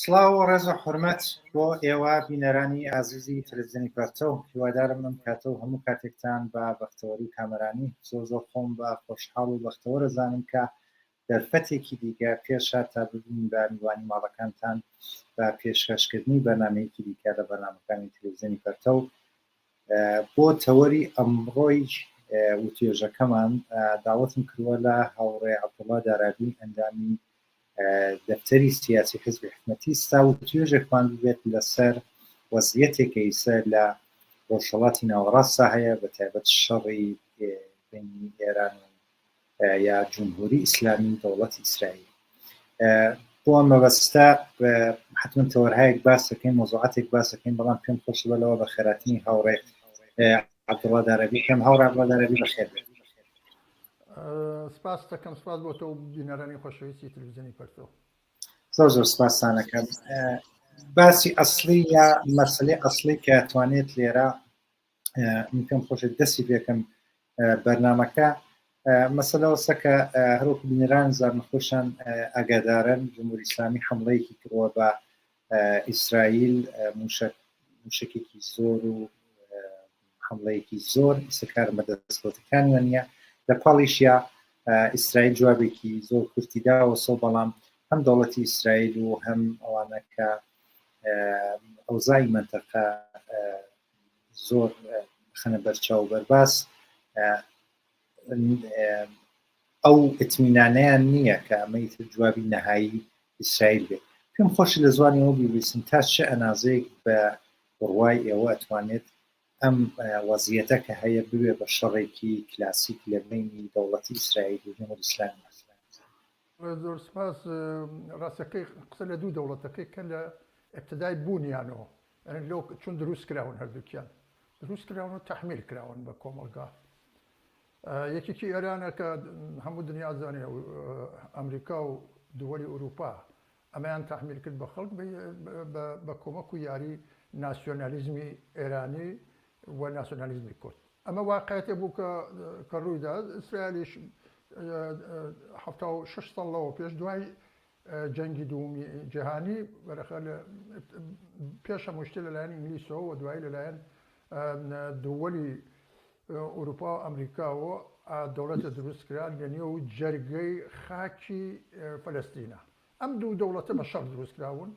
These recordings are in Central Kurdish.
سڵاو و ڕێز و حورمەت بۆ ئێوە بینەرانی ئازیزی تەلەڤیزیۆنی پەرتەو. هیوادارم ئەم کاتە و هەموو کاتێکتان بە بەختەوەری کامەرانی زۆر خۆم بە خۆشحاڵ و بەختەوەرە زانم کە دەرفەتێکی دیکە پێشە تا ببین بە میوانی ماڵەکانتان بە پێشکەشکردنی بەرنامەیەکی دیکە لە بەرنامەکانی تەلەڤیزیۆنی پەرتەو بۆ تەوەری ئەمڕۆی وتێژەکەمان داوەتم کردووە لە هاوڕێ عەبدوڵڵا دارابی ئەندامی دەفتەری سیاسی حزبی حکومەتی ستا و توێژێکمان ببێت لەسەر وەزعیەتێکە ئیسا لە ڕۆژهەڵاتی ناوەڕاستە هەیە بە تایبەت شەڕی بینی ئێران یا جمهوری ئیسلامی دەوڵەتی ئیسرائیل. بۆ ئەم مەبەستە حتمما تەوەرهایەک باس دەکەین، مۆزوعاتێک باس دەکەین، بەڵام پێم خۆشە بەلەوە بە خێراتنی هاوڕێ عەبدوڵڵا دارابی کەم. هاوڕێ عەبدوڵڵا دارابی بەخێر بێت. سپاس دەکەم، سپاس بۆ تۆ بینەرانی خۆشەویستی تەلەڤیزیۆنی پەرتەو. زۆر سپاسانەکەم. باسی ئەسڵی یا مەسەلەی ئەسڵی کە توانێت لێرە پێم خۆشە دەستی پێکەم بەرنامەکە مەسەلە ئەوەیە کە هەروەکو بینەران زارنەخۆشان ئاگادارن جمهوری ئیسلامی حەملەیەکی کردووە بە ئیسرائیل، موشکێکی زۆر و حەملەیەکی زۆر ئیسکار بەدەستکەوتەکانیان نییە. لە پاڵیشیا ئیسرائیل جوابێکی زۆر کورتی داوە سۆ، بەڵام هەم دەوڵەتی ئیسرائیل و هەم ئەوانە کە ئەوزای مەنتەقە زۆر خەنە بەرچاو بەرباس ئەو ئتمینانیان نییە کە ئەمەی جوابی نەهایی ئیسرائیل بێت. پێم خۆشی لە زوانی ئەوە بیویستم تا چه ئەنازەیەک بە بڕوای ئێوە ئەتوانێت ئەم وەزعیەتە کە هەیە بوێ بە شەڕێکی کلاسیک لە بینی دەوڵەتی ئیسرائیل و جمهوری ئیسلامی. زۆر سپاس. ڕاستەکەی قسە لە دوو دەوڵەتەکەی کە لە ابتدای بوونیانەوە لەو چون دروست کراون، هەردووکیان دروست کراون و تەحمیل کراون بە کۆمەلگا. یەکێکی ئێرانە کە هەموو دنیا زانێ ئەمریکا و دووەلی ئوروپا ئەمەیان تەحمیل کرد بە خەڵک بە کۆمەک و یاری ناسیۆنالیزمی ئێرانی و ناسیۆنالیزمی کورد. ئەمە واقعیەتێ بوو کە ڕوویدا. ئیسرائیلیش 76 ساڵ لەوە پێش دوای جەنگی دووەمی جیهانی پێش هەموو شتێ لەلایەن ئینگلیسەوە و دوای لەلایەن دووەلی ئوروپا و ئەمریکاوە دەوڵەتە دروست کرا لە نێو جەرگەی خاکی فەلەستینە. ئەم دوو دەوڵەتە بە شەڕ دروست کراون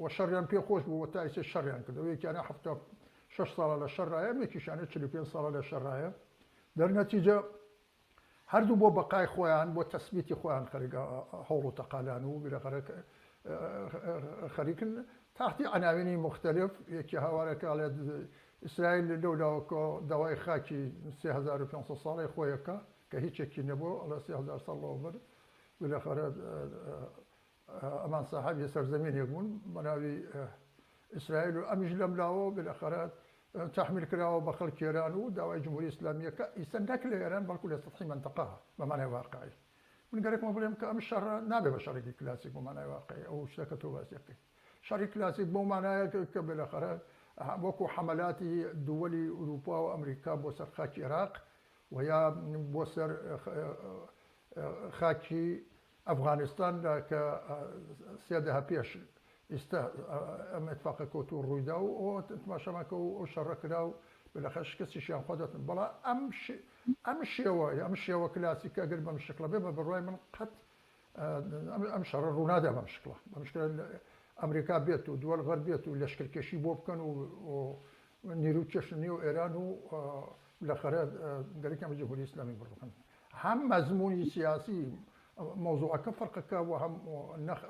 و شەڕیان پێ خۆش بوو و تا ئێستا شەڕیان کردەوە. یەکیانە 76 ساڵە لە شەڕایە، یەکیشانە 45 ساڵە لە شەڕایە. دەرنەتیجە هەردوو بۆ بەقای خۆیان، بۆ تەثبیتی خۆیان خەریکە هەوڵ و تەقالان و خەریکن تحتی عناوینی مختلف. یەکی هاوارەکەڵێت ئیسرائیل لەولاوەکە داوای خاکی 3500 ساڵی خۆیەکە کە هیچێکی نەبوو ئەڵە 3000 ساڵ لەوەبەر بالاخره ئەمان ساحەبی سەرزەمینێک بوون بە ناوی ئیسرائیل و ئەمیش لەملاوە بالاخره تحمیل کراوە بە خەڵکی ئێران و داوای جمهوری ئیسلامیەکە ئیستا نەک لە ئێران بەڵکو لە سەطحی مەنتەقەها بە مانای واقعی. من گەرەکمە بڵێم کە ئەم شەڕ نابێ بە شەڕێکی کلاسیک بۆ مانای واقعی. ئەو شتەکە تۆ باسی دەکەی شەڕی کلاسیک بۆ مانایە کە بالاخره وەکو حەمەلاتی دووەلی ئوروپا و ئەمریکا بۆ سەر خاکی عێراق و یا بۆ سەر خاکی ئەفغانستان کە سێدەها پێش ئێستا ئەم ئێتفاقە کەوتو ڕوویدا و ئەوە تماشەماکە و ئەو شەڕە کرا و بالاخره شکستیشیان خۆ دەتن. بەڵام ئەم شێوە کلاسیکە ئەگەر بەم شکڵە بێ بە بڕوای من قەت ئەم شەڕە ڕوونادا بەم شکڵە. بەم شکل ئەمریکا بێت و دووەل غەرب بێت و لەشکرکێشی بۆ بکەن و نیرو چێشنی و ئێران و بالاخره گەرەکیان بە جمهوری ئیسلامی بڕبکەن. هەم مەزموونی سیاسی مۆزوعەکە فەرقەکە و هەم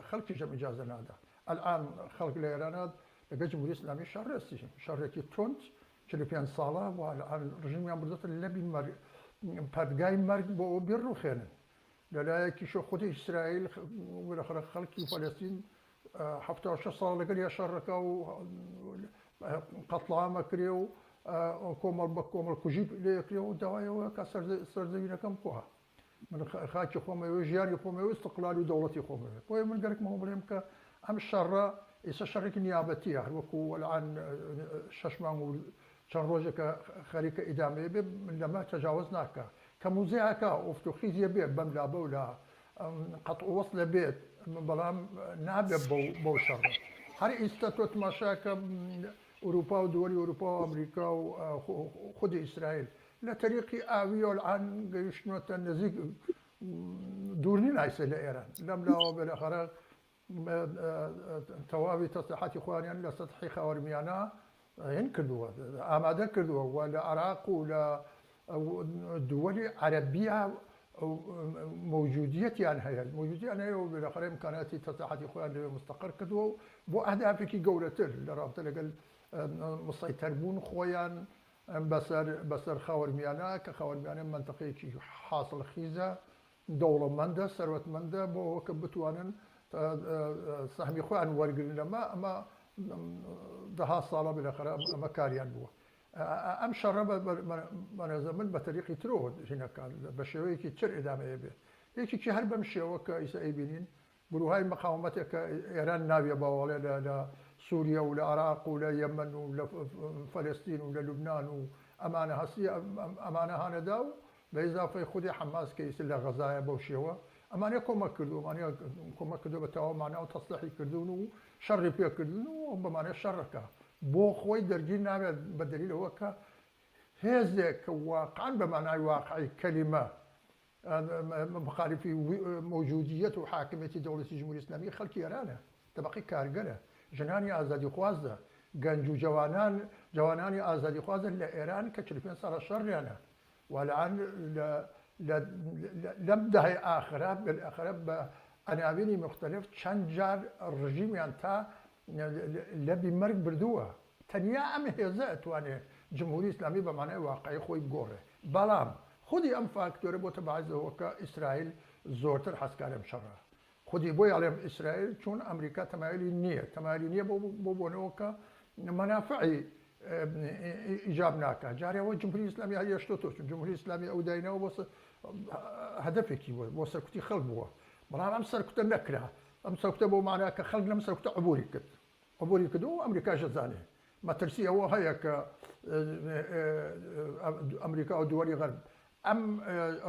خەڵکیشم ئیجازە نادا. الآن خەڵک لە ئێرانە لەگەڵ جمهوری ئیسلامی شەڕێستی شەڕێکی تۆند 45 ساڵە و الآن ڕژیمیان بردەتە لەبی پەرگای مەرگ بۆ ئەوە بیڕوخێنن. لەلایەکیشە خودی ئیسرائیل بالاخره خەڵکی فەلەستین 76 ساڵ لەگەڵ یا شەڕەکە و قەتڵامە کرێ و کۆمەڵ بە کۆمەڵ کوژی لێکرێ و داوایەوە کە سەرزەوینەکەم بخۆە. من خاکی خۆمەوە ژیانی خۆمەوە استقلالی و دەوڵەتی خۆمەوە. بۆیە من گەرەکمەوە بڵێم کە ئەم شەڕە ئێستا شەڕێکی نیابەتیە، هەروەکو الآن 6 مانگ و چەند ڕۆژێکە خەریکە ئیدامەیە بێ لەمە تەجاوز ناکە کە موزەیەکە ئۆفتوخیزیە بێ بەم لا بەو لا قەت وەسلە بێت، بەڵام نابێت بەو شەڕە. هر ئیستا تۆ تماشاکە ئوروپا و دووەری ئوروپا و ئەمریکا و خودی ئیسرائیل لە تەریقی ئاوی و العان گەیشتنەوەتە نزیک دوورنی نایسە لە ئێران لەم لاوە بەلەخەرە تەواوی تەسلیحاتی خوانیان لە سەتحی خاوەرمیانە هێن کردووە ئامادە کردووە و لە عێراق و لە دووەری عەرەبیە موجودیەتیان هەیە موجودیان هەیە و بەلەخەرە ئیمکاناتی تەسلیحاتی خۆیان لەوێ مستەقر کردووە و بۆ ئەهدافێکی گەورەتر لە رابطە لەگەڵ مسەیتەربوون خۆیان بەسەر خاوەرمیانە کە خاوەرمیانە منتەقەیەکی حاصڵخیزە دەوڵەمەندە سەروەتمەندە بۆ ئەوە بتوانن سەهمی خۆیان وەرگرن لەمە ئەمە دەها ساڵە بەلەخەرە ئەمە کاریان بووە ئەم شەڕە بەنظەمن بە تەریقی ترۆ ژینەکان بە شێوەیەکی چر ئێدامەیە بێت یەکێکی هەر بەم شێوە کە ئیسا ئەیبینین گروههای مقاومەتێک کە ئێران ناویە باوەڵێ لە سووریا و لە عێراق و لە یەمەن و لە فەلەستین و لە لوبنان و ئەمانە هەستی ئەمانە هانەدا و بە ئیزافەی خودی حەماس کە ئیسا لە غەزایە بەو شێوە ئەمانە کۆمەک کردو ئەمانە کۆمەک کردو بە تەواو و تەسلیحی کردوون و شەڕی پێکردن و بەمانە شەڕەکە بۆ خۆی دەرگیر نابێت بە دەلیلەوە کە هێزێک کە واقعاً بە معنای واقعی کەلیمە مخالفی موجودیت و حاکمیەتی دەوڵەتی جمهوری ئیسلامی خەڵکی ئێرانە تەبەقی کارگەرە ژنانی ئازادی خوازە گەنج و جوانانی ئازادی خوازن لە ئێران کە 45 ساڵە شەڕیانە وەلعان لەم دەهەی ئاخرە بالئەخرە بە ئەناوینی مختلف چەند جار ڕژیمیان تا لەبی مەرگ بردووە تەنیا ئەم هێزە ئەتوانێت جمهوری ئیسلامی بە معنای واقعی خۆی بگۆڕێ بەڵام خودی ئەم فاکتۆرە بۆتە بەعزەوە کە ئیسرائیل زۆرتر حەسکار لەم شەڕە خودی بۆی ئەڵێم ئیسرائیل چون ئەمریکا تەمایلی نییە بۆ بۆنەوە کە مەنافعی ئیجاب ناکات جارێەوە جمهوری ئیسلامی هەیەشتۆ چون جمهوری ئیسلامی ئەو داینەوە بۆ هەدەفێکی بووە بۆ سەرکوتی خەڵک بووە بەڵام ئەم سەرکوتە نەکرا ئەم سەرکوتە بۆ معناکە کە خەڵک لەم سەرکوتە عبوری کردو و ئەمریکاش دەزانێ مەترسی ئەوە هەیە کە ئەمریکا و دووەری غەرب ئەم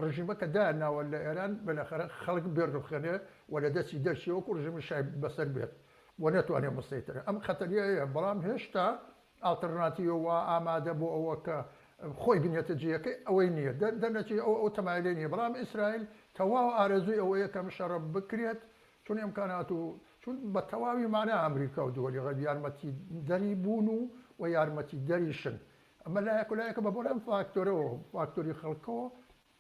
ڕژیمە کە داناوە لە ئێران بەلەخەرە خەڵک بێڕخێنێ و لە دەستی دەرچیەوەکو ڕژیمی شای بەسەر بێت و نەتوانێت مستەیترە ئەم خەتەریە هەیە بەڵام هێشتا ئالتەرناتیڤە ئامادە بۆ ئەوە کە خۆی بنێتە جیەکەی ئەوەی نییە دەرنەچی ئەو تەمایلێ نییە بەڵام ئیسرائیل تەواو ئارەزووی ئەوەیە کەم شەڕە بکرێت چون ئیمکانات و چون بە تەواوی مانە ئەمریکا و دووەری غەرب یارمەتی دەری بوون و یارمەتی دەریشن ئەمە لایەکە بە بۆ لەم فاکتۆرەوە فاکتۆری خەڵکەوە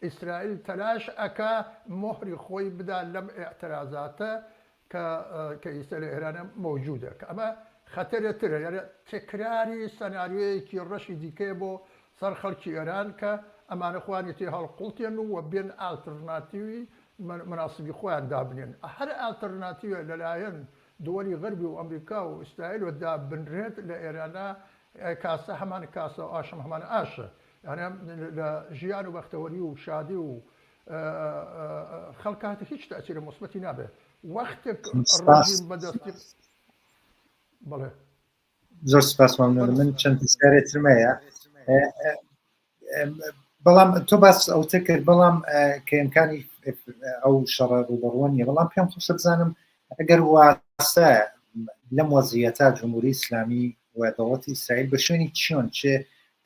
ئیسرائیل تەلاش ئەکا مۆهری خۆی بدا لەم ئێعترازاتە کە ئیستا لە ئێرانە مەوجودە کە ئەمە خەتەرەترە یعنی تکراری سەناریۆیەکی ڕەشی دیکەیە بۆ سەر خەڵکی ئێران کە ئەمانە خوانێتی هەڵقوڵتێن و بێن ئالتەرناتیوی مناسبی خۆیان دابنێن هەر ئالتەرناتیوە لەلایەن دووەری غەربی و ئەمریکا و ئیسرائیل و دابنرێت لە ئێرانە کاسە هەمان کاسە و ئاشم هەمان ئاشە یعنی لە ژیان و بەختەوەری و شادی و خەڵکات هیچ تەئسیرە موسبەتی نابێت وەختێک ڕژیم بەدەستی بەڵێ زۆر سپاس من چەند پرسیارێترمەیە بەڵام تۆ باس ئەوتە کرد بەڵام کە ئیمکانی ئەو شەڕە ڕوبەڕوە نیە بەڵام پێم خۆشە بزانم ئەگەر واسە لەم وەزعیەتە جمهوری ئیسلامی و دەوڵەتی ئیسرائیل بە شوێنی چۆن چێ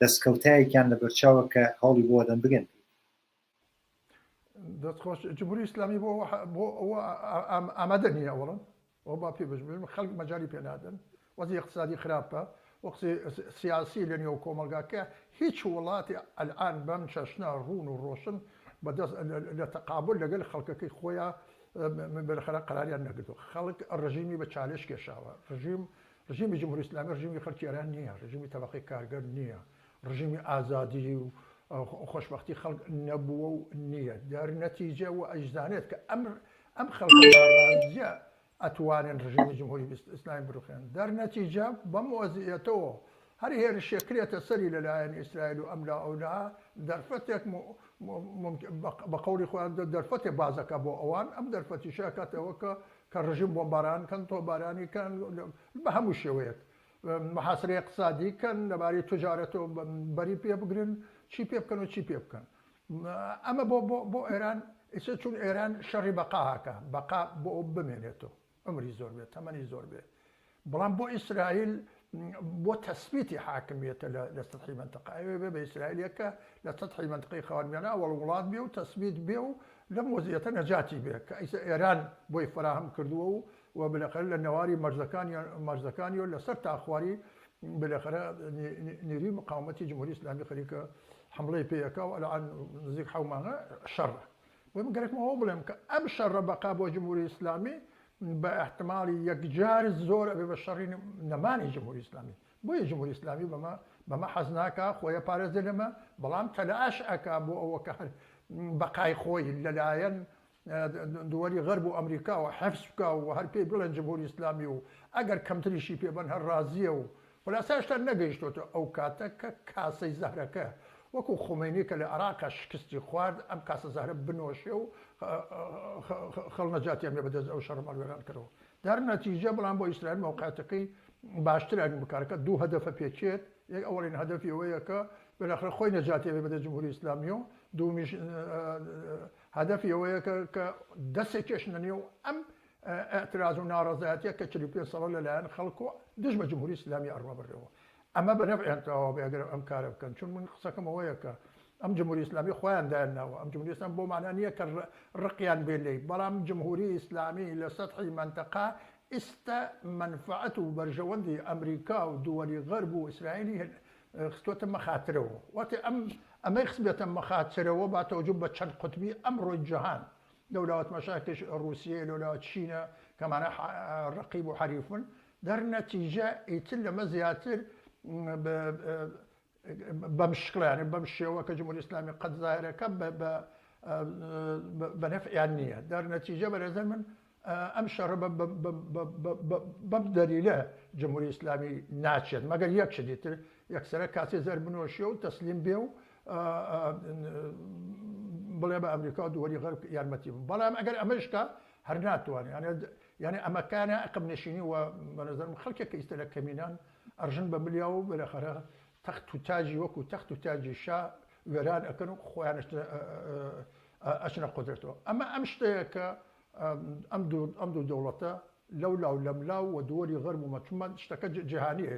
دەستکەوتایەکیان لە بەرچاوە کە هەوڵی بۆ دەن بگەن دەستخۆش جمهوری ئیسلامی بۆ ئەوە ئامادە نییە ئەوڵم ئەو با پێ بژبێن خەڵک مەجای پێ نادەن وەزعی اقتصادی خراپە وەقتی سیاسی لە نێو کۆمەلگاکە هیچ وڵاتی ئەلعان بەم چەشنە ڕوون و ڕۆشن بەدەست لە تەقابل لەگەڵ خەڵکەکەی خۆیان بالاخره قراریان نەگرتووە خەڵک ڕژیمی بە چالش کێشاوە ڕژیمی جمهوری ئیسلامی ڕژیمی خەڵکی ئێران نییە ڕژیمی تەبەقەی کارگەر نییە ڕژیمی ئازادی و خۆشبەختی خەڵک نەبووە و نییە دەرنەتیجە و ئەجزانێت کە ئەم خەڵکە ئەتوانن ڕژیمی جمهوری ئیسلامی بڕوخێن دەرنەتیجە بەم وەزعیەتەوە هەر هێرشێکرێتە سەری لەلایەن ئیسرائیل و ئەملا ئەولا دەرفەتێک بە قەولی خۆیان دەرفەتێ بازەکە بۆ ئەوان ئەم دەرفەتی شاکاتەوە کە ڕژیم بۆمباران کەن تۆبارانی کەن بە هەموو شێوەیەک محاسرەی اقتصادی کەن لەبارەی تجارەتەوە بەری پێ بگرن چی پێ بکەن و چی پێ بکەن ئەمە بۆ ئێران ئێستا چون ئێران شەڕی بەقا هاکە بەقا بۆ ئەو بمێنێتەوە ئەمری زۆر بێت تەمەنی زۆر بێت بەڵام بۆ ئیسرائیل بۆ تەسبیتی حاکمیەتە لە سەتحی منتەقە ئەوێ بە ئیسرائیلەکە لە سەتحی منتەقەی خاوەنمیانە ئەوڵ وڵات بێ و تەسبیت بێ و لەم وەزیەتە نەجاتی بێ کە ئێران بۆی فراهم کردووە و بلەخەر لە نێواری مەرزەکانی و لەسەر تاخواری بلەخەرە نیروی مقاومەتی جمهوری ئیسلامی خەریکە حملەی پێیەکە و ئەلان نزیک حەومانە شەڕە وێ من گەرەکمەوە بڵێم کە ئەم شەڕە بەقا بۆ جمهوری ئیسلامی بە احتمالی یەکجار زۆر ئەبێ بە شەڕی نەمانی جمهوری ئیسلامی بۆیە جمهوری ئیسلامی بەمە حەز ناکە خۆیە پارێزە لەمە بەڵام تەلاش ئەکا بۆ ئەوە کە بەقای خۆی لەلایەن دووەری غەرب و ئەمریکا و حەفز بکە و هەر پێی بڵێن جمهوری ئیسلامی و ئەگەر کەمتریشی پێبەن هەر ڕازیە و خلاصە هێشتا نەگەیشتۆتە ئەو کاتە کە کاسەی زەهرەکە وەکو خۆمینی کە لە عێراقا شکستی خوارد ئەم کاسە زەهرە بنۆشێ و خەڵ نەجاتیان لێ بەدەست ئەو شەڕ مەڵوێران کردەوە در نەتیجە بەڵام بۆ ئیسرائیل موقعەتەکەی باشترین بکارەکە دوو هەدەفە پێچێت یەک ئەوەڵین هەدەفی ئەوەیە کە بەلاخره خۆی نەجاتی بێ بەدەست جمهوری ئیسلامی و دوومیش هەدەفی ئەوەیە کە دەستێکیش نەنیە و ئەم اعتراض و ناڕەزایەتیە کە 45 ساڵە لەلایەن خەڵکۆ دژ بە جمهوری ئیسلامی ئەڕوا بڕێەوە ئەمە بە نەفعیانتەواو بێ ئەگەر ئەم کارە بکەن چون من قسەکەم ئەوەیە کە ئەم جمهوری ئیسلامی خۆیان دایانناوە ئەم جمهوری ئیسلام بۆ معنە نییە کە ڕقیان بێ لێی بەڵام جمهوری ئیسلامی لە سەتحی منتەقە ئێستا منفعەت و بەرژەوەندی ئەمریکا و دووەری غەرب و ئیسرائیلی خستوەتە مەخاترەوە واتی ئەمەی خستبێتە مەخاترەوە با تەوجب بە چەند قوتبی ئەمڕۆی جەهان لەولاوەت مەشاکش رووسیە لەولاوەت چینە کەمانە ڕقیب و حریفن در نەتیجە ئیتر لەمە زیاتر بەم شکڵیانە بەم شێوە کە جمهوری ئیسلامی قەت زاهرەکە بە نەفعیان نییە در نەتیجە بەرەزەر من ئەم شەڕە بەم دەلیلە جمهوری ئیسلامی ناچێت مەگەر یەک شتیتر یەکسەرە کاسی زەر بنۆشیە و تەسلیم بێ و بڵێ بە ئەمریکا و دووەری غەرب یارمەتی بوو بەڵام ئەگەر ئەمەشکە هەر ناتوانێت یعنی ئەمەکانە عقب نشینی و بەنظرم خەڵکێکە ئیستا لە کەمینان ئەرژن بە ملیا و بەلەخەرە تەخت و تاجی وەکو تەخت و تاجی شا وێران ئەکەن و خۆیان ئەچنە قودرەتەوە ئەمە ئەم شتەیە کە ئەم دوو دەوڵەتە لەولاو لەملاو و دووەری غەرب و مەچوومە شتەکە جیهانیە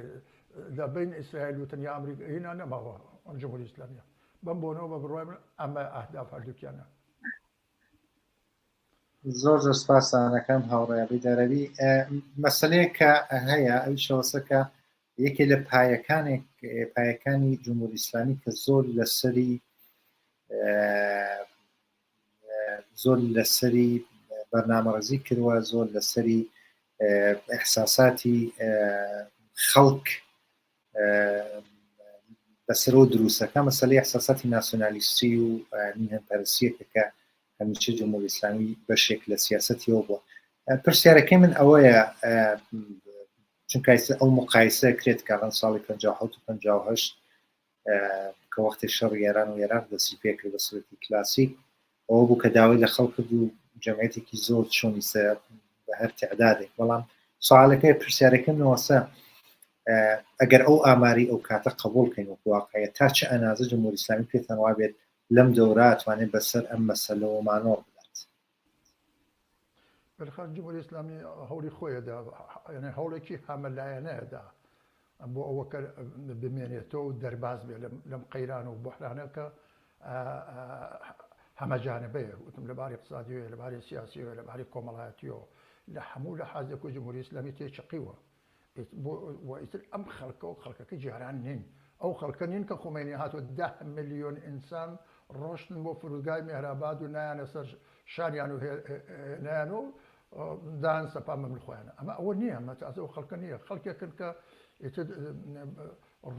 لە بین ئیسرائیل و تەنیا ئەمریکا نەماوە ئەم جمهوری ئیسلامیە بەم بۆنەوە بە بڕوای من ئەمە ئەهداف هەردووکیانە زۆر زۆر سپاسانەکەم هاوڕێیابی دەرەوی مەسەلەیە کە هەیە ئەوی شەوەسەکە یەکێ لە پایەکانی جمهوری ئیسلامی کە زۆر لەسەری بەرنامەڕەزی کردووە زۆر لەسەری ئەحساساتی خەڵک بەسەرۆ دروستەکە مەسەلەی ئەحساساتی ناسیۆنالیستی و میهنپەرستیەکە کە هەمیشە جمهوری ئیسلامی بەشێک لە سیاسەتیەوە بووە پرسیارەکەی من ئەوەیە چونکە ئەو مقایسە کرێت کاڵەن ساڵی 57 و 58 کە وەختی شەڕی ئێران و عێراق دەستی پێ کرد بە سوورەتی کلاسیک ئەوە بوو کە داوای لە خەڵک کرد و جەمعیەتێکی زۆر چۆنیسە بە هەر تعدادێک بەڵام سوالەکەی پرسیارەکەم نەوەسە ئەگەر ئەو ئاماری ئەو کاتە قبولکەین وەکو واقعیە تا چه ئەنازە جمهوری ئیسلامی پێتان وا بێت لەم دەورە ئەتوانێت بەسەر ئەم مەسەلەوە مانۆڕ بدات بەرخان جمهوری ئیسلامی هەوڵی خۆیەدا یعنی هەوڵێکی هەمەلایەنەیەدا بۆ ئەوە کە بمێنێتەوە و دەرباز بێ لەم قەیران و بوحرانەکە هەمەجانبەیە وتم لەباری اقتصادیەوە لەباری سیاسیەوە لەباری کۆمەڵایەتیەوە لە هەموو لە حازێک و جمهوری ئیسلامی تێچەقیوە ئیتر ئەم خەڵکە و خەڵکەکە جیهان نین ئەو خەڵکە نین کە خۆمینی هاتووە 10 ملیۆن ئینسان ڕۆشتن بۆ فرودگای میهراباد و نایانە سەر شاریان و نایان و دان سەپا مەمل خۆیانە ئەمە ئەوە نییە ئەمە تازە ئەو خەڵکە نییە خەڵکێکن کە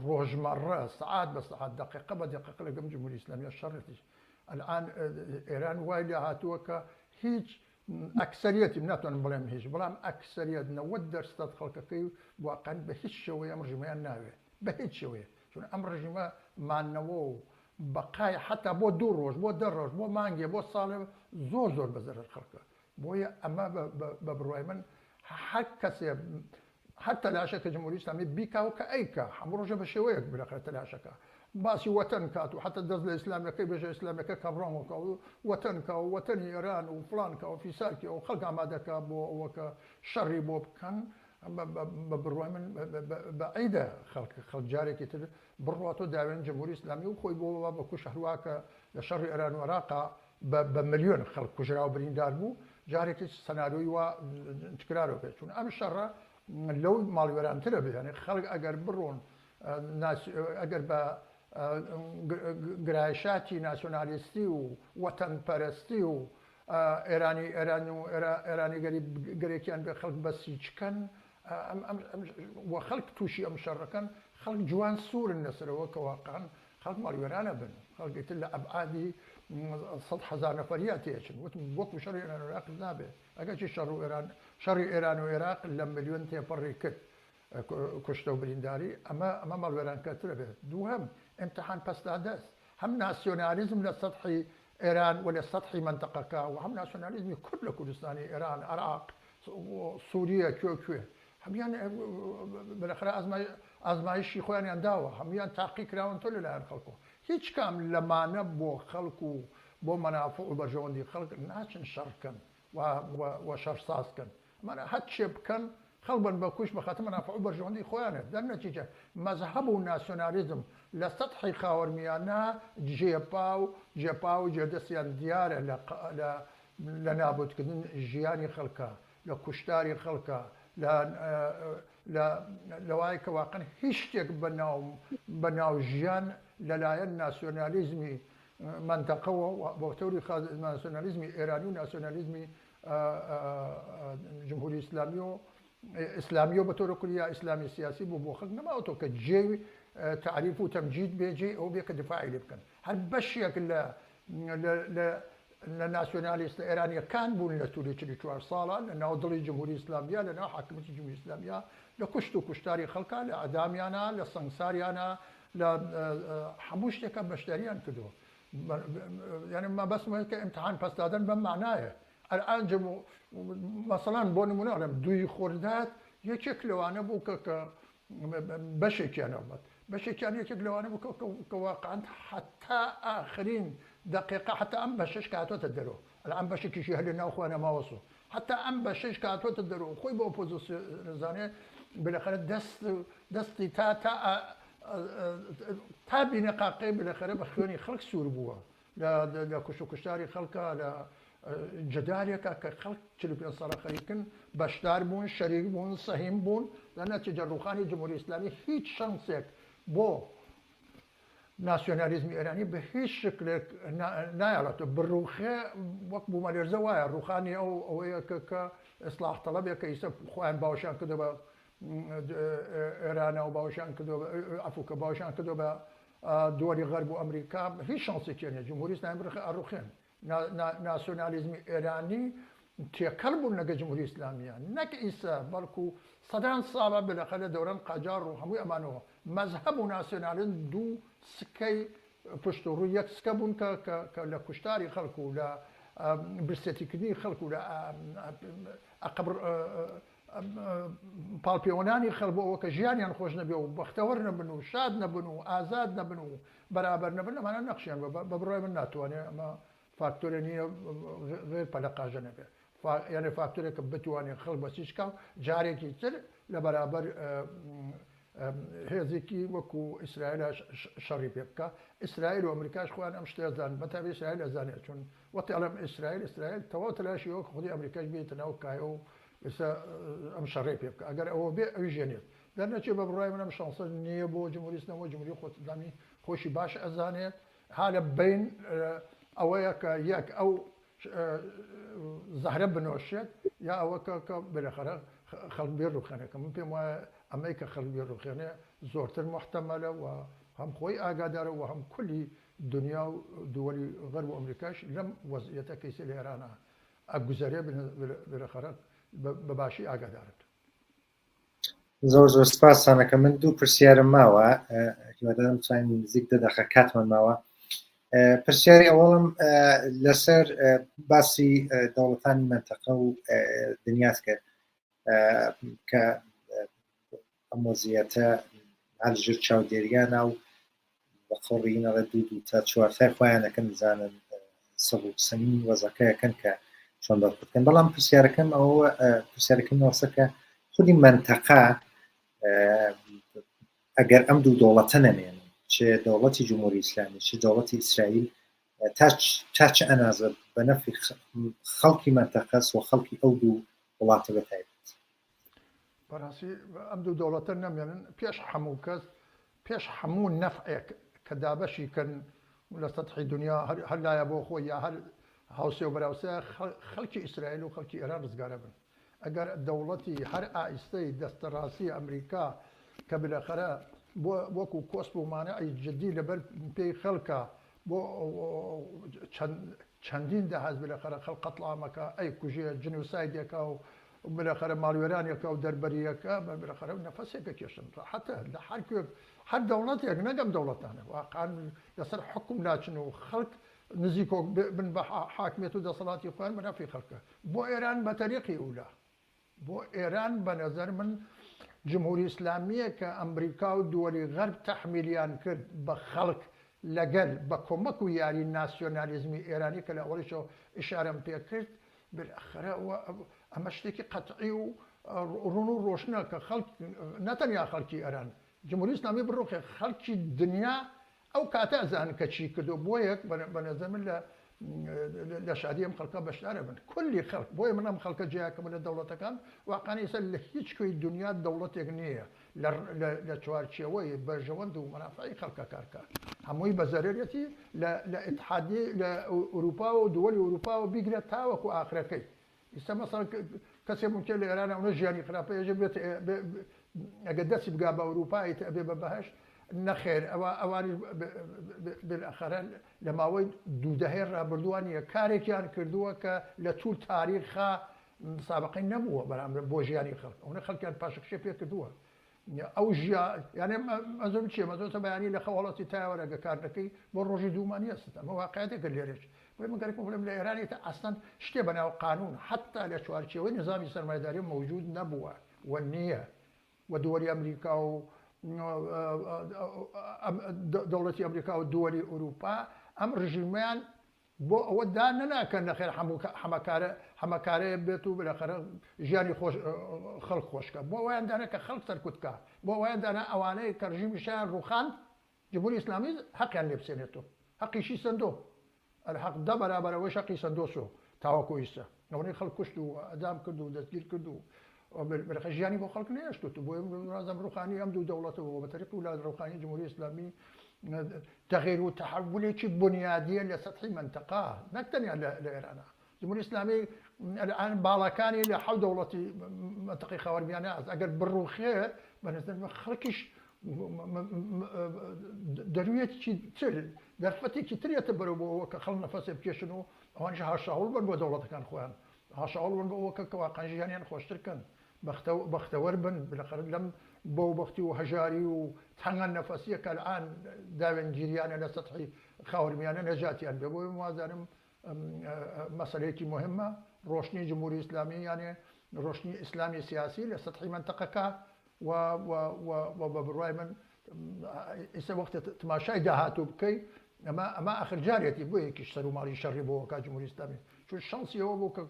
ڕۆژمەڕە سعات بە سعات دقیقە بە دقیقە لەگەم جمهوری ئیسلامیە شەڕێتیش الآن ئێران وای لێ هاتووە کە هیچ ئەکسەریەتی ناتوانم بڵێم هیچ بەڵام ئەکسەریەت 90% خەڵکەکەی واقعاً بە هیچ شێوەیە ئەم ڕژیمیان ناوێ بە هیچ شێوەیە چون ئەم ڕژیمە مانەوە و بەقای حتا بۆ 2 ڕۆژ بۆ 10 ڕۆژ بۆ مانگێ بۆ ساڵێ زۆر بەزەرر خەڵکە بۆیە ئەمە بە بڕوای من هەر کەسێ هەر تەلاشەکە جمهوری ئیسلامی بیکاو کە ئەیکە هەموو ڕۆژە بە شێوەیەک بێخرێت تەلاشەکە باسی وەتەن کات و حتا دەست لە ئیسلامەکەی بێژە ئیسلامەکە کەڕۆمەکە و وەتەنکە و وەتەنی ئێران و فڵانکە و فیسارکە و خەڵک ئامادەکە بۆ ئەوەکە شەڕی بۆ بکەن بڕوای من بەعیدە خەڵک جارێکی تر بڕاتۆ داوێن جمهوری ئیسلامی و خۆی بۆ بە کوش هەروواکە لە شەڕی ئێران و عێراقا بە ملیۆن خەڵک کوژرا و بریندار بوو جارێکی سەناریۆی وا تکرارەوە پێ چون ئەم شەڕە لەو ماڵوێرانترە بێنێ خەڵک ئەگەر بڕۆن ئەگەر بە گرایشاتی ناسیۆنالیستی و وەتەنپەرستی و ئێرانی گەرێکیان بێ خەڵک بەسی چکەن وە خەڵک تووشی ئەم شەڕەکەن خەڵک جوان سوورن لەسەرەوە کە واقعاً خەڵک ماڵوێرانە بن خەڵکی تر لە ئەبعادی 100,000 نەفەریە تێچن وتم وەکو شەڕی ئێران و عێراق نابێ ئەگەرچی شەڕی ئێران و عێراق لە ملیۆن تێپەڕی کرد کوشتە و برینداری ئەمە ماڵوێرانکەترە بێت دووهەم ئیمتحان پەستا دەست هەم ناسیۆنالیزم لە سەطحی ئێران و لە سەطحی منتەقەکە و هەم ناسیۆنالیزمی کورد لە کوردستانی ئێران عێراق سووریە کوێ هەمیان بەلەخرا ئازمایشی خۆیانیان داوە هەمیان تاقی کراون تۆ لەلایەن خەڵکۆ هیچ کام لەمانە بۆ خەڵک و بۆ مەنافع و بەرژەوەندی خەڵک ناچن شەڕکەن و شەڕ سازکەن ئەمانە هەر چێ بکەن خەڵک بن بە کوش بەخاتە مەنافع و بەرژەوەندی خۆیانە دەر نەتیجە مەذهب و ناسیۆنالیزم لە سەطحی خاوەرمیانە جێپا و جێدەستیان دیارە لە نابودکردن ژیانی خەڵکە لە کوشتاری خەڵکە لەوای کە واقعاً هیچ شتێک بەناو ژیان لەلایەن ناسیۆنالیزمی منتەقەوە بۆ تەوری ناسیۆنالیزمی ئێرانی و ناسیۆنالیزمی جمهوری ئیسلامی و بە تۆرە کوردی یا ئیسلامی سیاسی بۆ خەڵک نەماوەتەوە کە جێوی تعریف و تەمجید بێجێ ئەو بێ کە دفاعی لێ بکەن هەر بەشێک لە ناسیۆنالیستە ئێرانیەکان بوون لە تووری 44 ساڵە لە ناو دڵی جمهوری ئیسلامیە لە ناو حاکمیەتی جمهوری ئیسلامیە لە کوشت و کوشتاری خەڵکە لە ئەدامیانە لە سەنگساریانە لە هەموو شتێکە بەشداریان کردووە یعنی ما بەسمە کە ئیمتحان پەستادن بەم معنایە الان مەسەڵان بۆ نمونە ئەڵێم دووی خۆردات یەکێک لەوانە بوو کە بەشێکیان ئەڵمەت بەشێکیان یەکێک لەوانە بوو کە واقعاً حتا ئاخرین دقیقە حتا ئەم بەشش کاتۆتە دەرەوە ئەم بەشێکیشی هەر لە ناوخۆیانە ماوەسۆ حتا ئەم بەشش کاتۆتە دەرەوە خۆی بە ئۆپۆزیسیۆنزانێ بالاخره دەستی تا بینەقاقەی بالاخره بە خوێنی خەڵک سوور بووە لە کوشت و کوشتاری خەڵکە لە جدالێکە کە خەڵک 45 ساڵە خەریکن بەشدار بوون شەریک بوون سەهیم بوون لە نەتیجە ڕوخانی جمهوری ئیسلامی هیچ شەنسێک بۆ ناسیۆنالیزمی ئێرانی بە هیچ شکلێک نایڵێتەوە بڕوخێ وەک بوومە لێرزە وایە ڕوخانی ئەوەیە کە ئیسلاح تەڵەبێک کە ئیسە خۆیان باوەشیان کردو بە ئێرانە و باوەشیان کردو ئەفریقا باوەشیان کردو بە دووەری غەرب و ئەمریکا هیچ شانسێکی نیە جمهوری ئیسلامی بڕخە ئەڕوخێن ناسیۆنالیزمی ئێرانی تێکەڵ بوون لەگە جمهوری ئیسلامیە نەک ئیسا بەڵکو سەدان ساڵە بالاخره لە دەوران قاجار و هەمووی ئەمانەوە مەذهب و ناسیۆنالیزم دوو سکەی پشت و ڕووی یەک سکە بوون کە لە کوشتاری خەڵکو و لە برسێتیکردنی خەڵکو و لە پاڵپەیوەندانی خەڵک بۆ ئەوە کە ژیانیان خۆش نەبێ و بەختەوەر نەبن و شاد نەبن و ئازاد نەبن و بەرابەر نەبن ئەمانە نەخشیان بە بڕای من ناتوانێت ئەمە فاکتۆرە نییە غێر پەلەقاژە نەبێ یعنی فاکتۆرێکە بتوانێت خەڵک بەسیچکە جارێکی تر لە بەرابەر هێزێکی وەکو ئیسرائیل شەڕی پێ بکە ئیسرائیل و ئەمریکاش خۆیان ئەم شتێزان بەتابێت ئیسرائیل ئەزانێت چون وەقتی ئەڵێم ئیسرائیل تەواو تەلاشی ئەوە خودی ئەمریکاش بێتە ناو کایە و ئەم شەڕێ پێ بکە ئەگەر ئەوە بێ ئەوی ژێنێت دەرنەچێت بە بڕای منم شانسە نییە بۆ جمهوری ئیسلامی و جمهوری خۆتدانی خۆشی باش ئەزانێت حالە بین ئەوەیە کە یەک ئەو زەهرە بنۆشێت یا ئەوە کە بالاخره خەڵک بێ ڕوخێنەکە من پێم وایە ئەمەی کە خەڵک بێ ڕوخێنێ زۆرتر محتەمەلە و هەم خۆی ئاگادارە و هەم کولی دنیا و دووەلی غەرب و ئەمریکاش لەم وەزعیەتە کەیسی لە ئێرانە ئەگوزارێ بالاخره بە باشی ئاگادارێت. زۆر سپاسانەکە من دوو پرسیارم ماوە هیوادارم بتوانین نزیک 10 دقیقە کاتمان ماوە. پرسیاری ئەوڵم لەسەر باسی دەوڵەتانی منتەقە و دنیات کرد کە ئەم وەزعیەتە هەرژر چاودێریانە و بەخۆڕینەڵە 2 تا 4 خۆیانەکەن بزانن سەبووسەنی وەزەکەیەکەن کە چۆن بەرکردکەن بەڵام پرسیارەکەم ئەوە پرسیارەکەم نوەسەکە خودی منطقە ئەگەر ئەم دوو دەوڵەتە نەمێنن چه دەوڵەتی جمهوری ئیسلامی چه دەوڵەتی ئیسرائیل تا چه ئەنازە بە نەفی خەڵکی منطقەس و خەڵکی ئەو دوو وڵاتە بەتایبەت بەڕاستی ئەم دوو دەوڵەتە نەمێنن پێش هەموو کەس پێش هەموو نەفعێک کە دابەشی کەن لە سەطحی دنیا هەر لایە بۆ خۆی یا هەر هاوسێ و بەراوسە خەڵکی ئیسرائیل و خەڵکی ئێران ڕزگارە بن ئەگەر دەوڵەتی هەر ئائیستەی دەستەڕاستی ئەمریکا کە بلەخەرە وەکو کۆسپ و مانەعی جدی لەبەر پێی خەڵکە بۆ چەندین دەهاز بلەخەرە خەڵ قەتڵامەکە ئەی کوژێ جنوسایدێکە و بلەخەرە ماڵوێرانێکە و دەربەریەکە بلەخەرە نەفەسێکە کێشن حتى لە هەر دەوڵەتێک نەگەم دەوڵەتانە واقعاً لەسەر حکم ناچن و خەڵک نزیکۆ بن بە حاکمیت و دەسەڵاتی خۆیان بەنافی خەڵکە بۆ ئێران بە تەریقی ئولا بۆ ئێران بە نەزەر من جمهوری ئیسلامیە کە ئەمریکا و دووەلی غەرب تەحمیلیان کرد بە خەڵک لەگەل بە کۆمەک و یاری ناسیۆنالیزمی ئێرانی کە لە ئەوەڵیشەوە ئیشارەم پێ کرد بالاخره ئەمە شتێکی قەتعی و ڕوون و ڕۆشنە کە خەڵک نەتەنیا خەڵکی ئێران جمهوری ئیسلامی بڕۆخێ خەڵکی دنیا ئەو کاتە ئەزانن کە چی کردو بۆ یەک بە نەزەر من لە شادی ئەم خەڵکە بەشدارە بن کولی خەڵک بۆیە من ئەم خەڵکە جیاکەمە لە دەوڵەتەکان واقعانە ئێستا لە هیچ کوێی دنیا دەوڵەتێک نییە لە چوارچێوەی بەژەوەند و مەنافعی خەڵکە کارکە هەمووی بە زەرێتی لە ئیتحادیە لە ئوروپا و دووەلی ئوروپا و بیگرێت تاوەکو ئاخرەکەی ئێستا مەسەڵ کەسێ ممکن لە ئێرانە ئەوە ژیانی خراپە ێژە بێت ئەگە دەستی بگا بە ئوروپایی ئەبێ بە بەهەشت نەخێر ئەوانی بالاخەرە لە ماوەی دوودەهەی ڕابردووانیە کارێکیان کردووە کە لە توول تاریخا سابقەی نەبووە بەرامبەر بۆ ژیانی خەڵک ئەوە خەڵکیان پاشەکشێ پێ کردووە ئەو یانێ ئەزم چیە مەزۆتە بەیانی لە خەواڵەتی تایوەرەگە کارەکەی بۆ ڕۆژی دوومانی هەست ئەمە واقعەتێکە لێرەش بۆی مەگەرێک بڵێم لە ئێرانێتە ئەستان شتێ بەناو قانون حتا لە چوارچێوەی نظامی سەرمایه‌داری موجود نەبووە و نییە و دووەلی ئەمریکا و دەوڵەتی ئەمریکا و دووەلی ئوروپا ئەم ڕژیمیان بۆ ئەوە دا نەناکەن نەخێر هەمەکارەیە بێت و بالاخره ژیانی خەڵک خۆشکە بۆ ئەویان دانا کە خەڵک سەرکوتکە بۆ ئەویان دانا ئەوانەیە کە ڕژیمیشیان ڕوخاند جمهوری ئیسلامی حەقیان لێ بسێنێتەوە حەقیشی سندۆ الحەق دا بەرابەرەوەی حەقی سندۆسۆ تاوەکو ئێستا ئەوەی خەڵک کوشت و ئەدام کرد و دەستگیر کرد و ژیانی بۆ خەڵک نێشتوت بۆ ڕازم ڕوخانی ئەم دوو دەوڵەتەوە بە تەریق وڵات ڕوخانی جمهوری ئیسلامی تغییر و تحولێکی بنیادیە لە سەطحی منطقە نەکتەنیا لە ئێرانە جمهوری ئیسلامی الآن باڵەکانی لە حەوت دەوڵەتی منطقەی خاوەرمیانە ئەگەر بڕوخێ بەنظر خەڵکیش دەرویەکی تر دەرفەتێکی ترێتە بەرەوەوە کە خەڵک نەفەسێ بکێشن و ئەوانش هاشاوڵ بن بۆ دەوڵەتەکان خۆیان هاشاوڵ بن بۆەوە کە واقعا ژیانیان خۆشترکەن بەختەوەر بن بالاخره لەم بۆ بەختی و هەژاری و تەنگان نەفەسیە کە الآن داوێنگیریانە لە سەطحی خاوەرمیانە نەجاتیان بێ بۆی وازانم مەسەلەیەکی مهمە ڕۆشنی جمهوری ئیسلامی یانێ ڕۆشنی ئیسلامی سیاسی لە سەطحی منطقەکە و بە بڕوای من ئێستا وەختە تماشای داهاتوو بکەی ئەمە ئاخر جارێتی بۆ یەکیش سەر و ماڵی شەڕی بۆ کا جمهوری ئیسلامی چون شانسی ئەوە بوو کە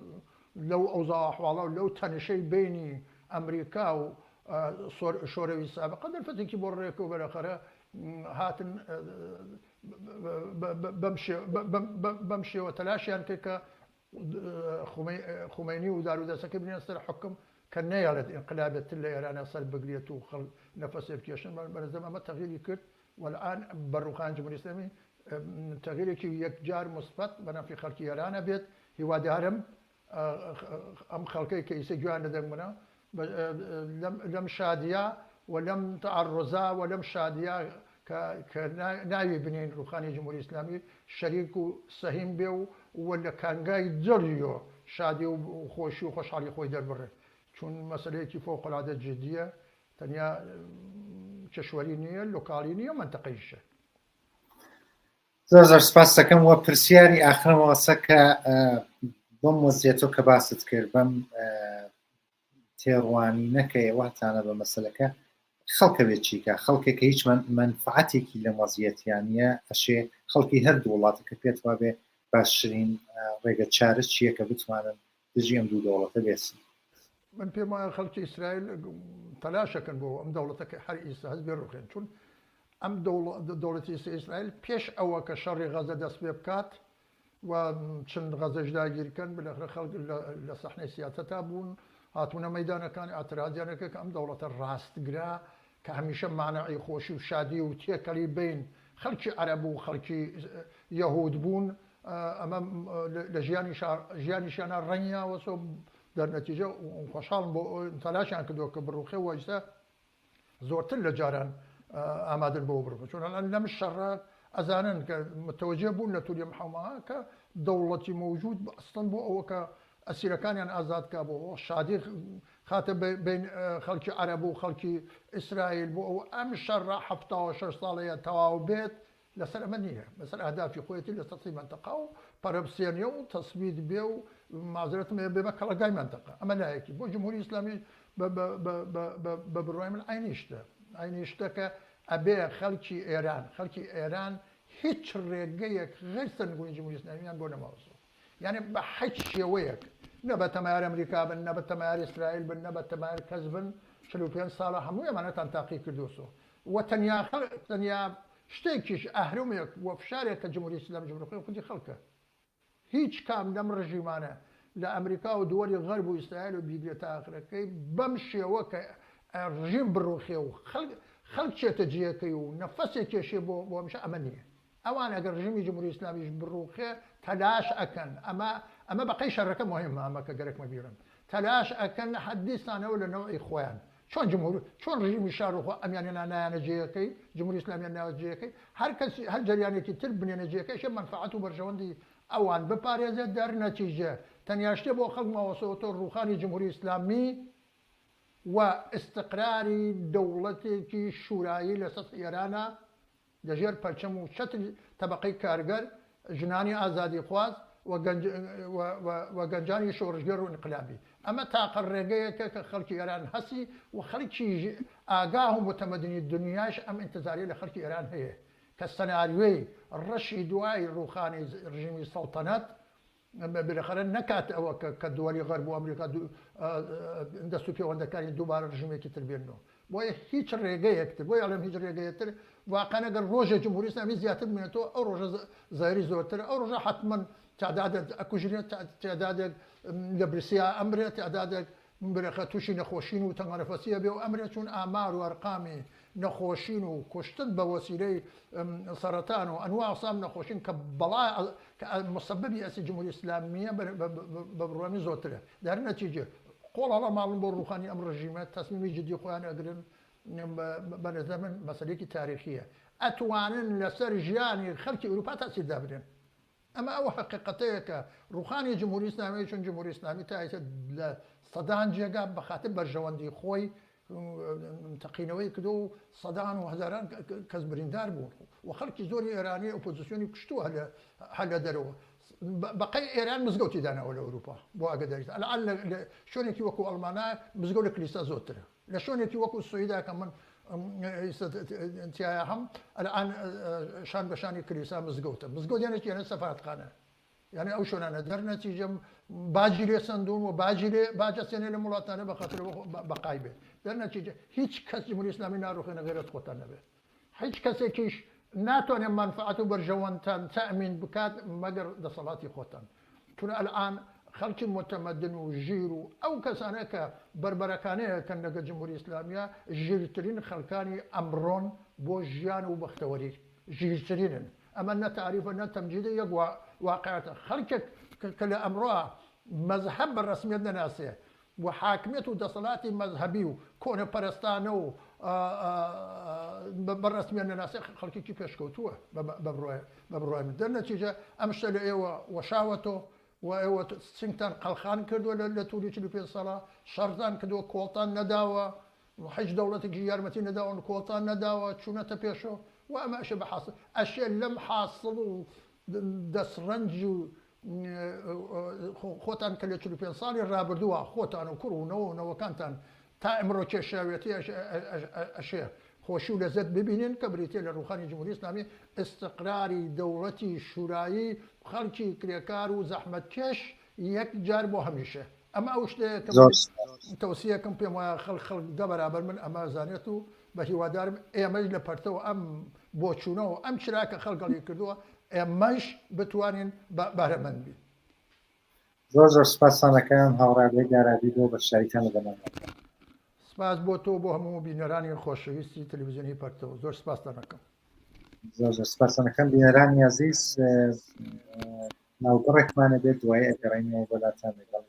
لەو ئەوزاع ئەحواڵە و لەو تەنشەی بینی ئەمریکا و شۆرەوی سابقە دەرفەتێکی بۆ ڕێکە و بەرەخەرە هاتن بەم شێوە تەلاشیان کرد کە خومەینی و دارودەستەکە بنێن سەر حکم کە نەیەڵێت ئینقلابێت لە ئێرانە سەر بگرێت و خەڵک نەفەسێ بکێشن بەنظرم ئەمە تەغییری کرد والآن بەڕووخان جمهوری ئیسلامی تغییرێکی یەکجار مثبت بەنافی خەڵکی ئێرانە بێت هیوادارم ئەم خەڵکەی کە ئیسە گویان لەدەنگمە لەم شادیە و لەم تعڕۆزا و لەم شادیە کە ناوی بنین ڕوخانی جمهوری ئیسلامی شەریک و سەهیم بێ و لە کانگای دڵیۆ شادی و خۆشی و خۆشحاڵی خۆی دەربڕێت چون مەسەلەیەکی فۆقەڵادە جدیە تەنیا کشوەری نییە لۆکاڵی نییە منتەقەیشە زۆر سپاس دەکەم وە پرسیاری ئاخرمەوەسە کە بەم وەزیەتۆ کە باست کرد بەم تێڕوانی نەکەی واتانە بە مەسەلەکە خەڵکە بێت چیکە خەڵکێکە هیچ منفعەتێکی لە وەزیەتیانە ئەشێ خەڵکی هەردوو وڵاتەکە پێت وابێ باشترین ڕێگە چارە چییە کە بتوانن دژی ئەم دوو دەوڵەتە بێسن من پێما خەڵکی ئیسرائیل تەلاشەکەن بۆ ئەم دەوڵەتەکە هەر ئیستا هەست بێ ڕوخێن چون ئەم دەوڵەتی ئیسرائیل پێش ئەوە کە شەڕی غەزە دەست پێ بکات و چەند غەزەش داگیرکەن بەلاخرە خەڵک لە سەحنەی سیاسەتا بوون هاتوونە مەیدانەکانی ئاعتراضیانەکە کە ئەم دەوڵەتە ڕاستگرا کە هەمیشە مانەعی خۆشی و شادی و تێکەڵی بین خەڵکی عەرەب و خەڵکی یەهود بوون ئەمە لە ژیانیشیانە ڕەنگیاوە سۆ دەرنەتیجە خۆشحاڵم بۆ تەلاشیان کردووە کە بڕوخێەوە ئێستا زۆرتر لە جاران ئامادەن بۆ بڕوە چۆن لەم شەڕە ئەزانن کە متەوەجێ بوون لە تووری محەمەها کە دەوڵەتی مەوجود ئەستن بۆ ئەوە کە ئەسیرەکانیان ئازادکا بۆ شادی خاتە بین خەڵکی عەرەب و خەڵکی ئیسرائیل بۆ ئەو ئەم شەڕە 76 ساڵەیە تەواو بێت لەسەر ئەمە نییە لەسەر ئەهدافی خۆیەتی لە سەرسی مەنتەقا و پەرەبسێنیە و تەسبیت بێ و مازرەتم بێ بە کەڵەگای مەنتەقا ئەمە لایەکی بۆ جمهوری ئیسلامی بە بڕوای من عینی شتە کە ئەبێ خەڵکی ئێران هیچ ڕێگەیەک غیر سەرنگونی جمهوری ئیسلامیان بۆ نەماوەسەوە یعنی بە هیچ شێوەیەک نە بە تەمایار ئەمریکا بن نە بە تەمایار ئیسرائیل بن نە بە تەمایار کەس بن 45 ساڵە هەموو ئەمانەتان تاقی کردووەسەوە و تەنیا شتێکیش ئەهرمێک وە فشارێک کە جمهوری ئیسلامی جمهوری خودی خەڵکە هیچ کام لەم ڕژیمانە لە ئەمریکا و دووەری غەرب و ئیسرائیل و بیگرێتە ئاخرەکەی بەم شێوە کە ڕژیم بڕوخێ و خەڵک چێتە جێەکەی و نەفەسێک کێشێ بۆ هەمیشە ئەمە نییە ئەوان ئەگەر ڕژیمی جمهوری ئیسلامیش بڕوخێ تەلاش ئەکەن ئەمە بەقەی شەڕەکە مهمە ئەمە کە گەرەکمە بیرن تەلاش ئەکەن حەدیسانەوە لە نەوەی خۆیان چۆن ڕژیمی شارۆخۆ ئەمیانێنە نایانە جێەکەی جمهوری ئیسلامیان ناوە جێەکەی هەر جەریانێکی تر بنێنە جێەکەی شە مەنفعەت و بەرژەوەندی ئەوان بپارێزێت دەرنەتیجە تەنیاشتێ بۆ خەڵک ماوەسەوە ڕوخانی جمهوری ئیسلامی و استقراری دەوڵەتێکی شورایی لەسەر ئێرانە لەژێر پەرچەم و چەتر تەبەقەی کارگەر ژنانی ئازادی خواست و گەنجانی شۆڕژگەر و انقلابی ئەمە تاقە ڕێگەیەکە کە خەڵکی ئێران هەسی و خەڵکی ئاگاه و متەمەدنی دنیاش ئەم ئینتزاری لە خەڵکی ئێران هەیە کە سەناریۆی ڕەشی دوای ڕوخانی ڕژیمی سەڵتەنەت بالاخره نکات ئەوە کە دووەری غەرب و ئەمریکا دەست و پەیوەندەکانی دووبارە ڕژیمێکی تر بێنەوە بۆیە هیچ ڕێگەیەکتر بۆی ئەڵێم هیچ ڕێگەیەکتر واقعا ئەگەر ڕۆژێ جمهوری ئیسلامی زیاتر بمێنێتەوە ئەو ڕۆژە زایری زۆرتر ئەو ڕۆژە حتمما تعدادێک ئەکوژرێت تعدادێک لە برسیا ئەمرێت تعدادێک برەخە تووشی نەخۆشین و تەنگەنەفەسیە بێ و ئەمرێت چون ئامار و ئەرقامی نەخۆشین و کوشتن بە وەسیلەی سەرەتان و ئەنواع ئەقسام نەخۆشین کە بەڵای مسببی ئەسی جمهوری ئیسلامیە بە بڕوامی زۆرترە در نەتیجە قۆڵەڵە ماڵن بۆ ڕوخانی ئەم ڕژیمە تەسمیمی جدی خۆیان ئەگرن بە نەزەر من مەسەلەیەکی تاریخیە ئەتوانن لەسەر ژیانی خەڵکی ئەوروپا تاثیردا بدەن ئەمە ئەوە حقیقەتەیە کە ڕوخانی جمهوری ئیسلامی چون جمهوری ئیسلامی تا لە سەدان جێگا بەخاتر بەرژەوەندی خۆی تەقینەوەی کردو و سەدان و هەزاران کەس بریندار بوون و خەڵکی زۆری ئێرانی ئۆپۆزیسیۆنی کوشتووە هەل لە دەرەوە بەقەی ئێران مزگەوتی داناوە لە ئەوروپا بۆ ئاگاداریت ئەلان لە شوێنێکی وەکو ئەڵمانە مزگەوت لە کلیسا زۆرترە لە شوێنێکی وەکو سوئیدا کە من تایە هەم ئەلان شان بەشانی کلیسا مزگەوتە مزگەوت یانێکی یانە سەفارەتخانە یعنی ئەو شوێنانە دەرنەتیجەم باجی لێ سندون و باجەسێنێ لە وڵاتانە بەخاتر بەقای بێت دەرنەتیجە هیچ کەس جمهوری ئیسلامی ناڕوخێنە غێرەت خۆتان نەبێت هیچ کەسێکیش ناتوانێت منفعەت و بەرژەوەندتان تەئمین بکات مەگەر دەسەڵاتی خۆتان چون ئەلان خەڵکی متەمەدن و ژیر و ئەو کەسانە کە بربەرەکانەیە کە لەگە جمهوری ئیسلامیە ژیرترین خەڵکانی ئەمڕۆن بۆ ژیان و بەختەوەری ژیرترینن ئەمە نە تاریفە نە تەمجیدە یەک واقعەتە خەڵکێک کە لە ئەمڕۆ مەذهب بە ڕەسمیەت نەناسێ و حاکمیت و دەسەڵاتی مەذهبی و کۆنەپەرستانە و بە ڕەسمیەت نەناسێ خەڵکێکی پێشکەوتووە بە بڕوای من دەرنەتیجە ئەم شتە لە ئێوە وەشاوەتەوە و ئێوە سنگتان قەڵخان کردووە لە تووری 45 ساڵە شەڕتان کردووە کۆڵتان نەداوە هیچ دەوڵەتێکی یارمەتی نەداوە کۆڵتان نەداوە چوونەتە پێشەوە و ئەمە ئەشێ بە حاصل ئەشێ لەم حاصل و دەسڕەنج و خۆتان کە لە 45 ساڵی ڕابردووە خۆتان و کوڕ و نەوەکانتان تا ئەمڕۆ کێشاوێتی ئەشێ خۆشی و لەزەت ببینن کە بریتێ لە ڕوخانی جمهوری ئیسلامی استقراری دەوڵەتی شورایی خەڵکی کرێکار و زەحمەتکێش یەک جار بۆ هەمیشە ئەمە ئەو شتەیەکە زۆر تەوسیەکەم پێم وایە خەڵک دە بەرابەر من ئەمە زانێت و بە هیوادارم ئێمەش لە پەرتەوە ئەم بۆچوونەوە ئەم چراکە خەڵگەڵی کردووە ئێمەش بتوانین بەهرەمەند بین. زۆر زۆر سپاسانەکەم هاوڕادی دارابی بۆ بەشداریتان لە بەرنامە. سپاس بۆ تۆ بۆ هەموو بینەرانی خۆشەویستی تەلەڤیزیۆنی پەرتەوە زۆر سپاسدانەکەم. زۆر زۆر سپاسانەکەم بینەرانی عەزیز، ناوبڕێکمانە بێت دوای ئەگەڕێنەوە بەلاتان لەگەڵ